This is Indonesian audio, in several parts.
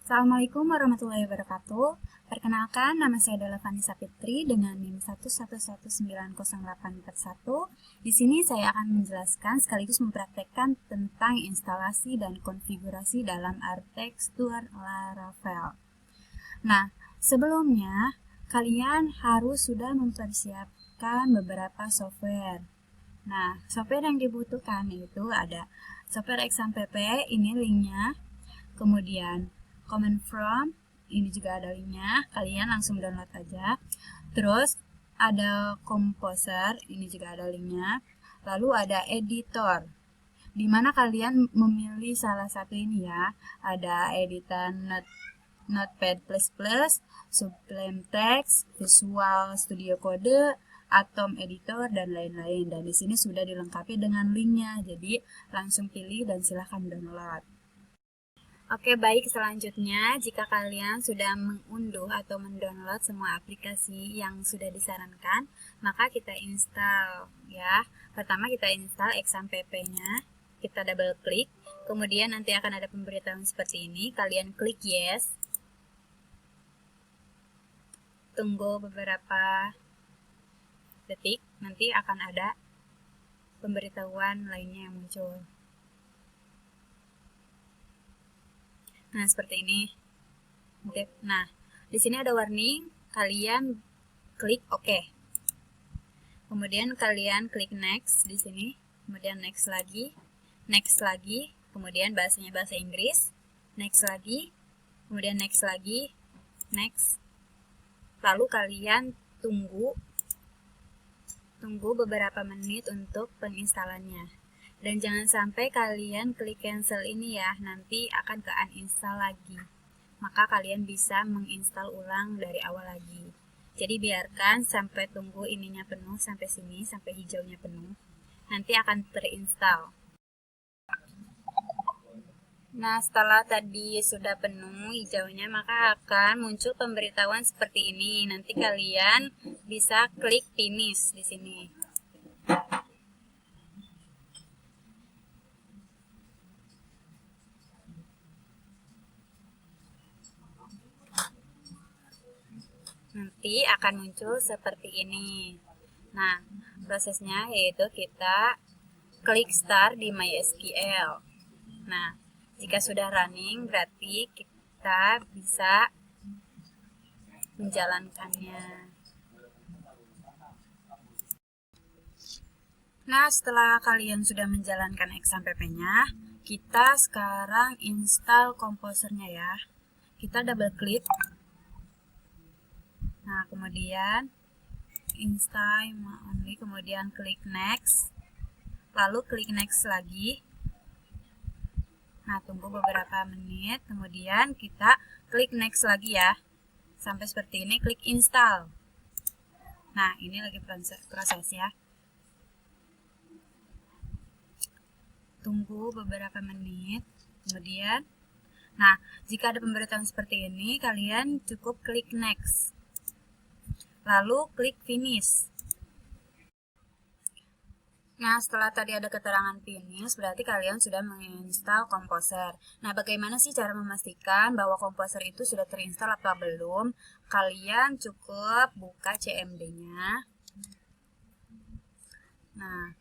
Assalamualaikum warahmatullahi wabarakatuh. Perkenalkan, nama saya adalah Vanessa Fitri dengan NIM 1119081. Di sini saya akan menjelaskan sekaligus mempraktekkan tentang instalasi dan konfigurasi dalam arsitektur Laravel. Nah, sebelumnya kalian harus sudah mempersiapkan beberapa software. Nah, software yang dibutuhkan itu ada software XAMPP, ini linknya. Kemudian Command From, ini juga ada linknya, kalian langsung download aja. Terus ada Composer, ini juga ada linknya. Lalu ada Editor, dimana kalian memilih salah satu ini ya. Ada editor Notepad++, Sublime Text, Visual Studio Code, Atom Editor, dan lain-lain. Dan di sini sudah dilengkapi dengan linknya, jadi langsung pilih dan silahkan download. Oke, baik, selanjutnya jika kalian sudah mengunduh atau mendownload semua aplikasi yang sudah disarankan, maka kita install ya. Pertama kita install XAMPP-nya, kita double klik, kemudian nanti akan ada pemberitahuan seperti ini, kalian klik yes. Tunggu beberapa detik, nanti akan ada pemberitahuan lainnya yang muncul. Nah, seperti ini. Nah, di sini ada warning, kalian klik OK. Kemudian kalian klik next di sini, kemudian next lagi, kemudian bahasanya bahasa Inggris, next lagi, kemudian next lagi, next. Lalu kalian tunggu beberapa menit untuk penginstalannya. Dan jangan sampai kalian klik cancel ini ya, nanti akan ke uninstall lagi. Maka kalian bisa menginstal ulang dari awal lagi. Jadi biarkan sampai tunggu ininya penuh, sampai sini, sampai hijaunya penuh. Nanti akan terinstall. Nah, setelah tadi sudah penuh hijaunya, maka akan muncul pemberitahuan seperti ini. Nanti kalian bisa klik finish di sini. Nanti akan muncul seperti ini. Nah, prosesnya yaitu kita klik start di MySQL. Nah, jika sudah running berarti kita bisa menjalankannya. Nah, setelah kalian sudah menjalankan XAMPP-nya, kita sekarang install Composer-nya ya. Kita double klik. Nah, kemudian install only, kemudian klik next, lalu klik next lagi. Nah, tunggu beberapa menit, kemudian kita klik next lagi ya, sampai seperti ini, klik install. Nah, ini lagi proses ya. Tunggu beberapa menit, kemudian, nah, jika ada pemberitahuan seperti ini, kalian cukup klik next. Lalu klik finish. Nah, setelah tadi ada keterangan finish, berarti kalian sudah menginstal Composer. Nah, bagaimana sih cara memastikan bahwa Composer itu sudah terinstall atau belum? Kalian cukup buka CMD-nya. Nah,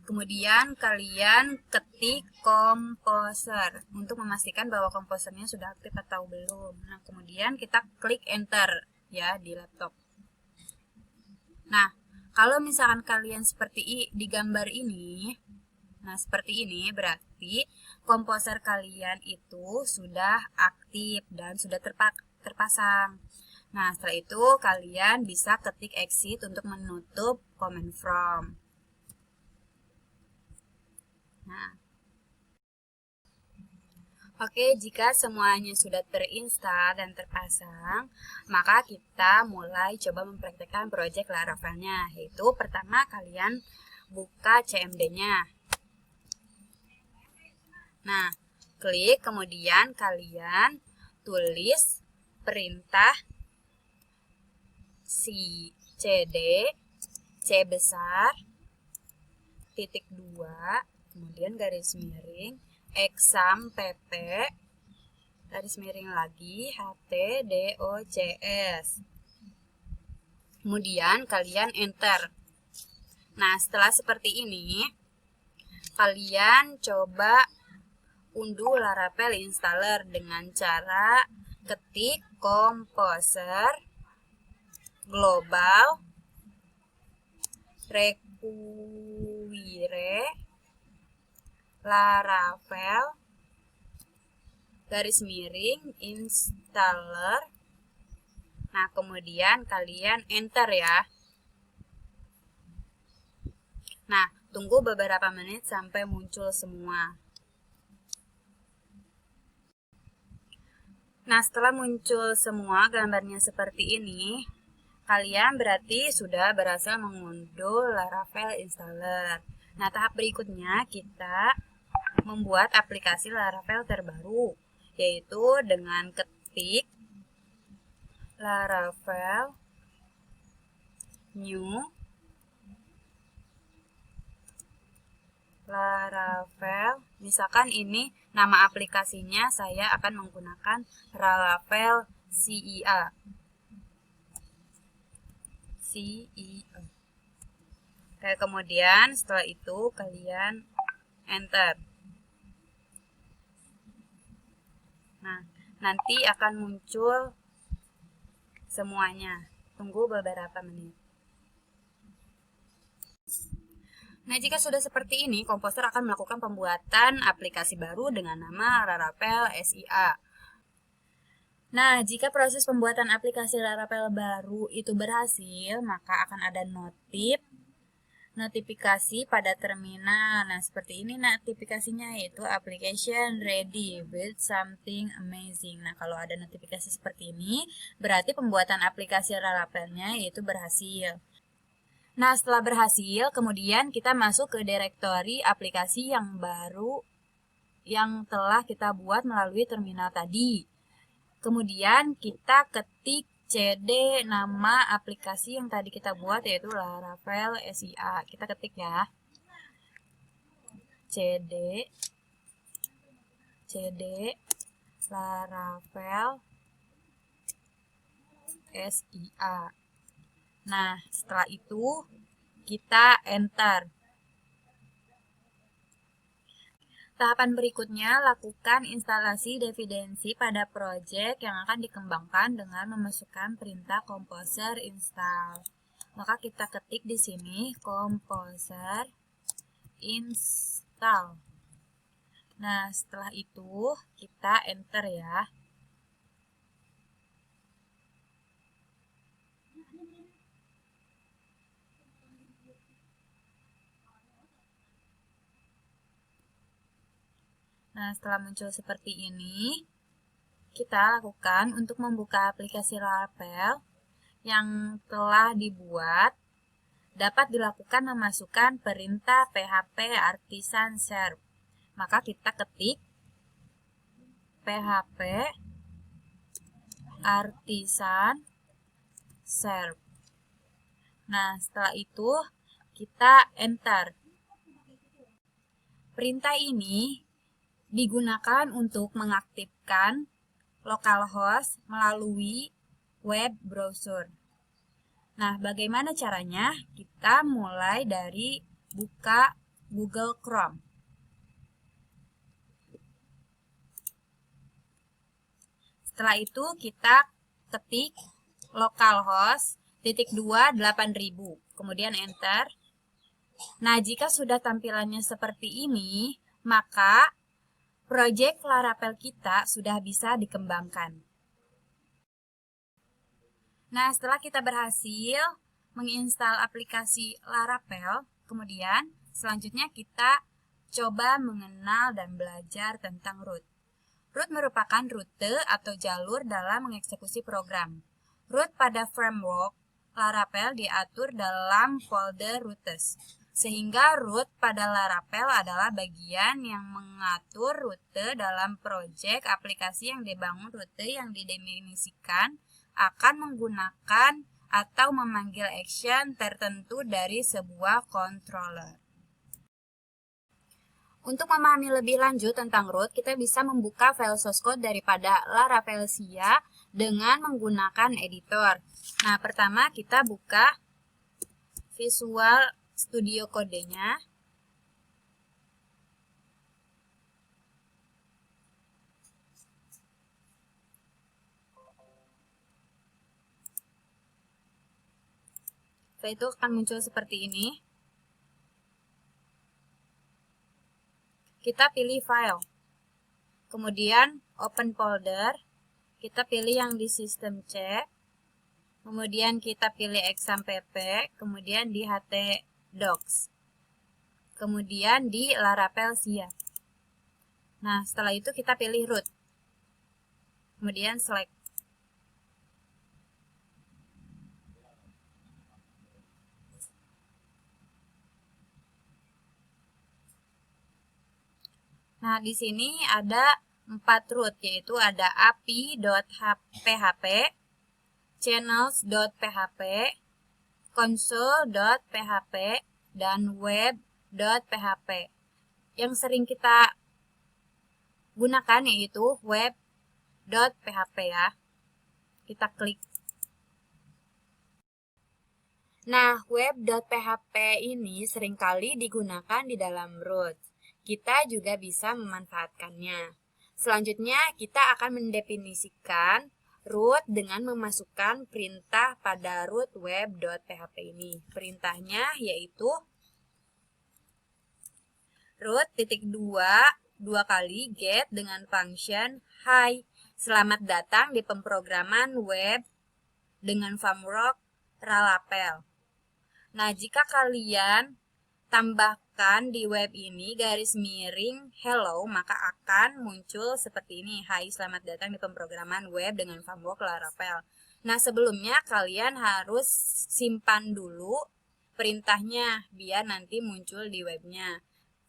kemudian kalian ketik Composer untuk memastikan bahwa Composernya sudah aktif atau belum. Nah, kemudian kita klik enter ya di laptop. Nah, kalau misalkan kalian seperti di gambar ini, nah seperti ini berarti Composer kalian itu sudah aktif dan sudah terpasang. Nah, setelah itu kalian bisa ketik exit untuk menutup Command From. Nah, oke, jika semuanya sudah terinstall dan terpasang, maka kita mulai coba mempraktekkan project Laravel-nya. Yaitu pertama kalian buka CMD-nya. Nah, klik, kemudian kalian tulis perintah cd, C besar, titik 2, kemudian garis miring, XAMPP, garis miring lagi HTDOCS. Kemudian kalian enter. Nah, setelah seperti ini, kalian coba unduh Laravel installer dengan cara ketik composer global require Laravel garis miring installer. Nah, kemudian kalian enter ya. Nah, tunggu beberapa menit sampai muncul semua. Nah, setelah muncul semua gambarnya seperti ini, kalian berarti sudah berhasil mengunduh Laravel installer. Nah, tahap berikutnya kita membuat aplikasi Laravel terbaru, yaitu dengan ketik Laravel new Laravel, misalkan ini nama aplikasinya saya akan menggunakan Laravel CEA. Oke, kemudian setelah itu kalian enter. Nah, nanti akan muncul semuanya. Tunggu beberapa menit. Nah, jika sudah seperti ini, komposer akan melakukan pembuatan aplikasi baru dengan nama Laravel SIA. Nah, jika proses pembuatan aplikasi Laravel baru itu berhasil, maka akan ada notifikasi pada terminal. Nah, seperti ini notifikasinya, yaitu application ready with something amazing. Nah, kalau ada notifikasi seperti ini, berarti pembuatan aplikasi Laravelnya yaitu berhasil. Nah, setelah berhasil, kemudian kita masuk ke direktori aplikasi yang baru yang telah kita buat melalui terminal tadi. Kemudian kita ketik cd nama aplikasi yang tadi kita buat, yaitu Laravel SIA. Kita ketik ya. cd Laravel SIA. Nah, setelah itu kita enter. Tahapan berikutnya, lakukan instalasi dependensi pada proyek yang akan dikembangkan dengan memasukkan perintah composer install. Maka kita ketik di sini composer install. Nah, setelah itu kita enter ya. Nah, setelah muncul seperti ini, kita lakukan untuk membuka aplikasi Laravel yang telah dibuat, dapat dilakukan memasukkan perintah PHP artisan serve. Maka kita ketik PHP artisan serve. Nah, setelah itu kita enter. Perintah ini digunakan untuk mengaktifkan localhost melalui web browser. Nah, bagaimana caranya? Kita mulai dari buka Google Chrome. Setelah itu kita ketik localhost /8000, kemudian enter. Nah, jika sudah tampilannya seperti ini, maka proyek Laravel kita sudah bisa dikembangkan. Nah, setelah kita berhasil menginstal aplikasi Laravel, kemudian selanjutnya kita coba mengenal dan belajar tentang root. Root merupakan rute atau jalur dalam mengeksekusi program. Root pada framework Laravel diatur dalam folder routes. Sehingga root pada Laravel adalah bagian yang mengatur rute dalam proyek aplikasi yang dibangun. Rute yang didefinisikan akan menggunakan atau memanggil action tertentu dari sebuah controller. Untuk memahami lebih lanjut tentang root, kita bisa membuka file source code daripada Laravel SIA dengan menggunakan editor. Nah, pertama kita buka Visual Studio Code-nya. Setelah itu akan muncul seperti ini. Kita pilih file. Kemudian open folder. Kita pilih yang di System C. Kemudian kita pilih exampp, kemudian di htdocs. Kemudian di Laravel SIA. Nah, setelah itu kita pilih root. Kemudian select. Nah, di sini ada 4 root, yaitu ada api.php, channels.php, console.php, dan web.php. Yang sering kita gunakan yaitu web.php ya. Kita klik. Nah, web.php ini seringkali digunakan di dalam root. Kita juga bisa memanfaatkannya. Selanjutnya, kita akan mendefinisikan root dengan memasukkan perintah pada root web.php ini. Perintahnya yaitu root.2 kali get dengan function hi. Selamat datang di pemrograman web dengan framework Laravel. Nah, jika kalian tambahkan di web ini garis miring hello, maka akan muncul seperti ini. Hai, selamat datang di pemrograman web dengan framework Laravel. Nah, sebelumnya kalian harus simpan dulu perintahnya biar nanti muncul di webnya.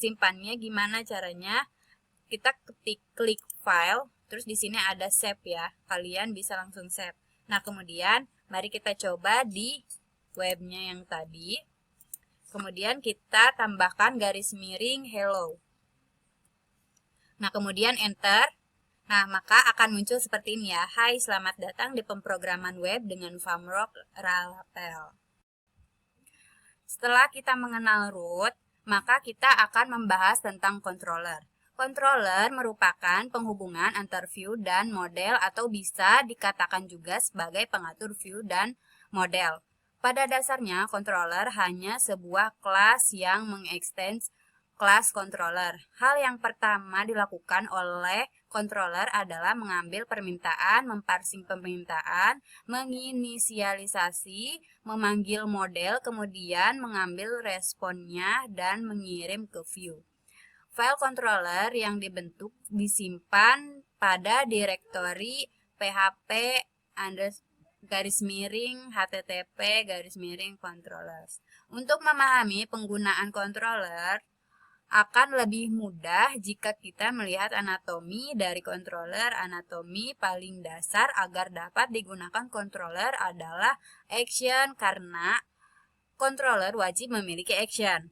Simpannya gimana caranya? Kita klik file, terus di sini ada save ya. Kalian bisa langsung save. Nah, kemudian mari kita coba di webnya yang tadi. Kemudian kita tambahkan garis miring hello. Nah, kemudian enter. Nah, maka akan muncul seperti ini ya. Hai, selamat datang di pemrograman web dengan framework Laravel. Setelah kita mengenal root, maka kita akan membahas tentang controller. Controller merupakan penghubungan antar view dan model atau bisa dikatakan juga sebagai pengatur view dan model. Pada dasarnya, controller hanya sebuah kelas yang mengextend kelas controller. Hal yang pertama dilakukan oleh controller adalah mengambil permintaan, memparsing permintaan, menginisialisasi, memanggil model, kemudian mengambil responnya dan mengirim ke view. File controller yang dibentuk disimpan pada direktori php _http:/controllers. Untuk memahami penggunaan controller akan lebih mudah jika kita melihat anatomi dari controller. Anatomi paling dasar agar dapat digunakan controller adalah action, karena controller wajib memiliki action.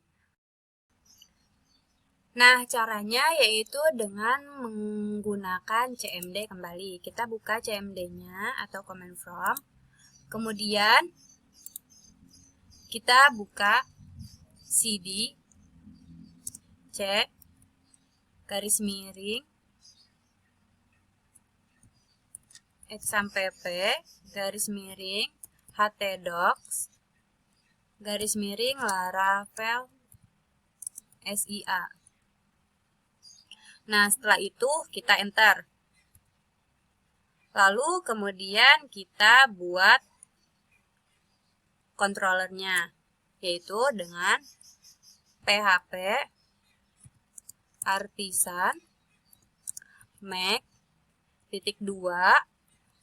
Nah, caranya yaitu dengan menggunakan CMD kembali. Kita buka CMD-nya atau command from. Kemudian kita buka cd c garis miring exampp garis miring htdocs garis miring Laravel SIA. Nah, setelah itu kita enter. Lalu kemudian kita buat controllernya, yaitu dengan php artisan make .2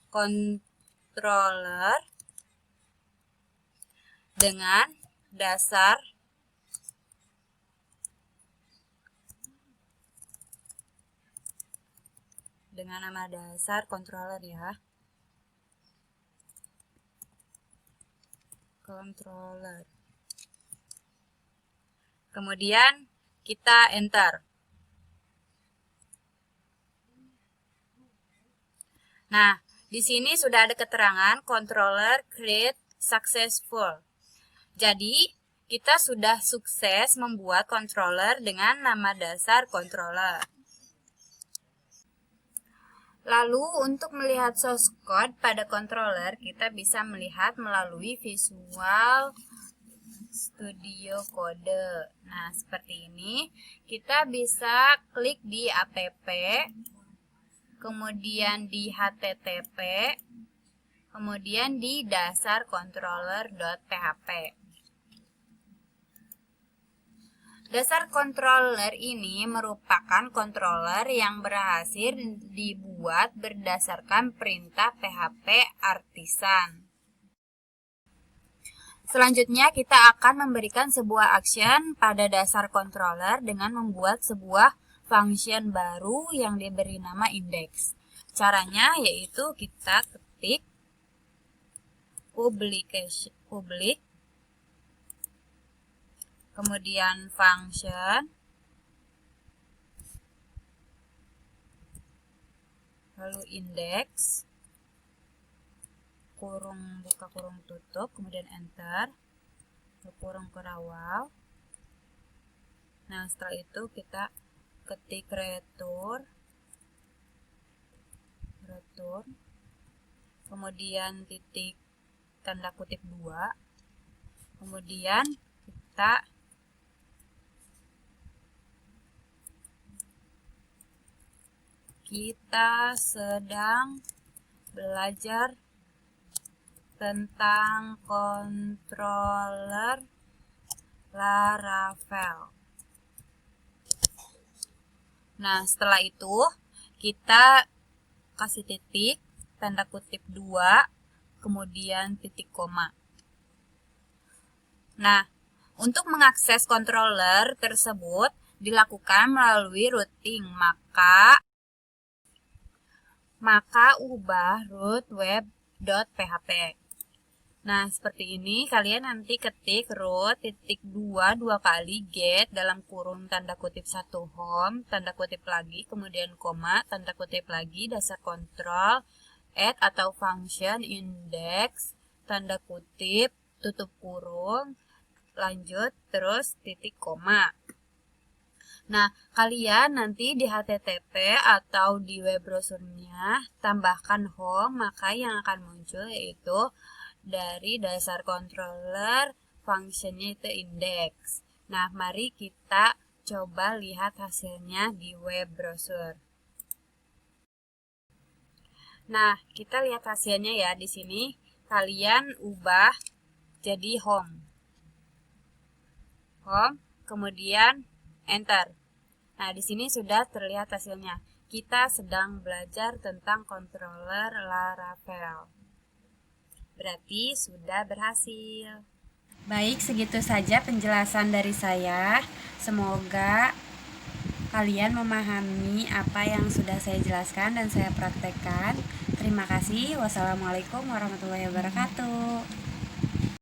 controller dengan dasar dengan nama dasar controller ya. Controller. Kemudian kita enter. Nah, di sini sudah ada keterangan controller create successful. Jadi, kita sudah sukses membuat controller dengan nama dasar controller. Lalu, untuk melihat source code pada controller, kita bisa melihat melalui Visual Studio Code. Nah, seperti ini. Kita bisa klik di app, kemudian di http, kemudian di dasar controller.php. Dasar controller ini merupakan controller yang berhasil dibuat berdasarkan perintah PHP artisan. Selanjutnya kita akan memberikan sebuah action pada dasar controller dengan membuat sebuah function baru yang diberi nama index. Caranya yaitu kita ketik public, kemudian function, lalu index, kurung buka kurung tutup, kemudian enter, kurung kerawal. Nah, setelah itu kita ketik return, kemudian titik tanda kutip 2, kemudian kita sedang belajar tentang controller Laravel. Nah, setelah itu kita kasih titik, tanda kutip 2, kemudian titik koma. Nah, untuk mengakses controller tersebut dilakukan melalui routing, maka ubah root web.php. Nah, seperti ini kalian nanti ketik root titik 2 dua kali get dalam kurung tanda kutip 1 home, tanda kutip lagi, kemudian koma, tanda kutip lagi, dasar kontrol, add atau function index, tanda kutip, tutup kurung, lanjut, terus titik koma. Nah, kalian nanti di HTTP atau di web browsernya tambahkan home, maka yang akan muncul yaitu dari dasar controller functionnya itu index. Nah, mari kita coba lihat hasilnya di web browser. Nah, kita lihat hasilnya ya di sini. Kalian ubah jadi home, kemudian enter. Nah, di sini sudah terlihat hasilnya. Kita sedang belajar tentang controller Laravel. Berarti sudah berhasil. Baik, segitu saja penjelasan dari saya. Semoga kalian memahami apa yang sudah saya jelaskan dan saya praktekkan. Terima kasih. Wassalamualaikum warahmatullahi wabarakatuh.